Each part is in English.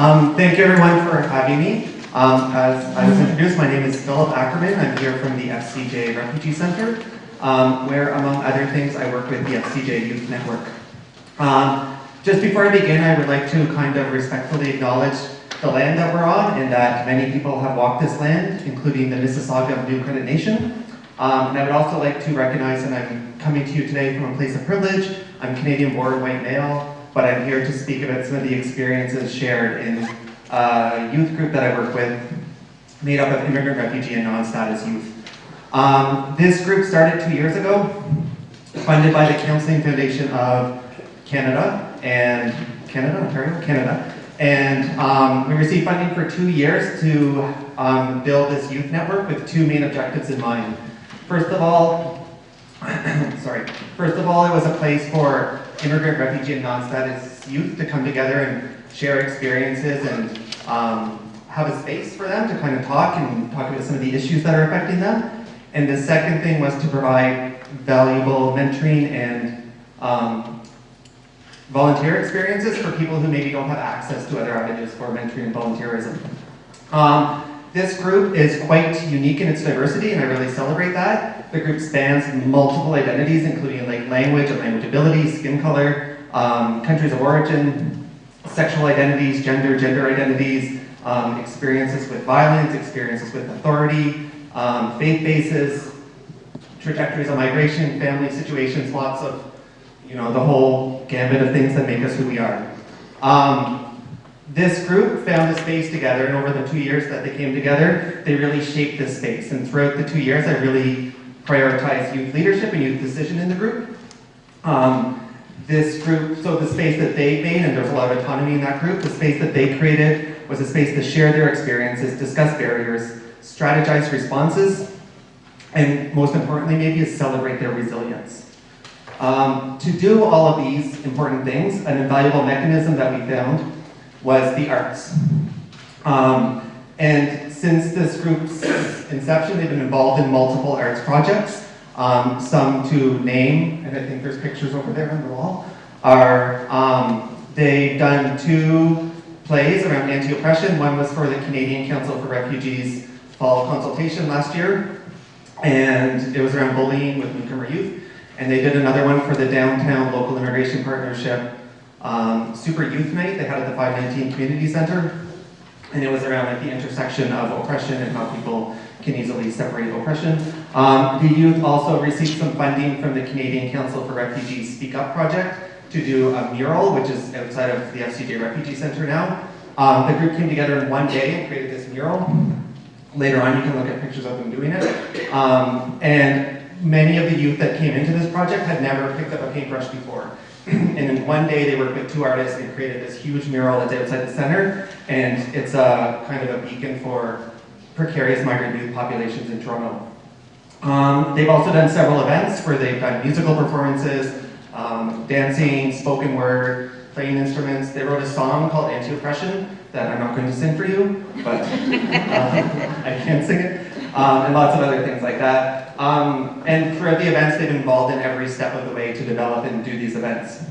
Thank you everyone for having me. As I was introduced, my name is Phillip Ackerman. I'm here from the FCJ Refugee Center, where among other things I work with the FCJ Youth Network. Just before I begin, I would like to kind of respectfully acknowledge the land that we're on and that many people have walked this land, including the Mississauga of New Credit Nation. And I would also like to recognize that I'm coming to you today from a place of privilege. I'm Canadian-born white male, but I'm here to speak about some of the experiences shared in a youth group that I work with, made up of immigrant, refugee, and non-status youth. This group started 2 years ago, funded by the Counseling Foundation of Canada, and we received funding for 2 years to build this youth network with two main objectives in mind. First of all, it was a place for immigrant, refugee, and non-status youth to come together and share experiences and have a space for them to kind of talk about some of the issues that are affecting them. And the second thing was to provide valuable mentoring and volunteer experiences for people who maybe don't have access to other avenues for mentoring and volunteerism. This group is quite unique in its diversity, and I really celebrate that. The group spans multiple identities, including like language and language ability, skin color, countries of origin, sexual identities, gender identities, experiences with violence, experiences with authority, faith bases, trajectories of migration, family situations, lots of, the whole gambit of things that make us who we are. This group found a space together, and over the 2 years that they came together, they really shaped this space. And throughout the 2 years, I really prioritized youth leadership and youth decision in the group. This group, so the space that they made, and there's a lot of autonomy in that group, the space that they created was a space to share their experiences, discuss barriers, strategize responses, and most importantly maybe is celebrate their resilience. To do all of these important things, an invaluable mechanism that we found was the arts. And since this group's inception, they've been involved in multiple arts projects. Some to name, and I think there's pictures over there on the wall, they've done 2 plays around anti-oppression. One was for the Canadian Council for Refugees fall consultation last year, and it was around bullying with newcomer youth. And they did another one for the Downtown Local Immigration Partnership Super Youth Night they had at the 519 Community Center. And it was around like the intersection of oppression and how people can easily separate oppression. The youth also received some funding from the Canadian Council for Refugees Speak Up project to do a mural, which is outside of the FCJ Refugee Center now. The group came together in one day and created this mural. Later on, you can look at pictures of them doing it. And many of the youth that came into this project had never picked up a paintbrush before. And in one day, they worked with 2 artists and created this huge mural that's outside the center. And it's a kind of a beacon for precarious migrant youth populations in Toronto. They've also done several events where they've done musical performances, dancing, spoken word, playing instruments. They wrote a song called Anti-Oppression that I'm not going to sing for you, but I can sing it. And lots of other things like that. And throughout the events, they've been involved in every step of the way to develop and do these events.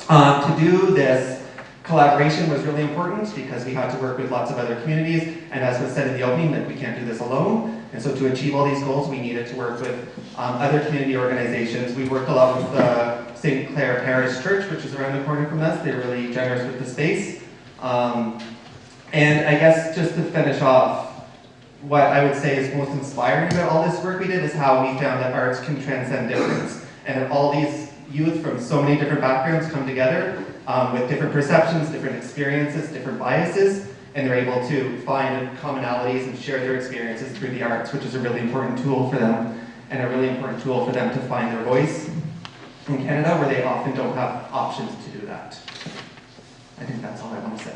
To do this, collaboration was really important because we had to work with lots of other communities, and as was said in the opening, that we can't do this alone. And so to achieve all these goals, we needed to work with other community organizations. We worked a lot with the St. Clair Parish Church, which is around the corner from us. They're really generous with the space. And I guess just to finish off, what I would say is most inspiring about all this work we did is how we found that arts can transcend difference. And that all these youth from so many different backgrounds come together with different perceptions, different experiences, different biases, and they're able to find commonalities and share their experiences through the arts, which is a really important tool for them, and a really important tool for them to find their voice in Canada, where they often don't have options to do that. I think that's all I want to say.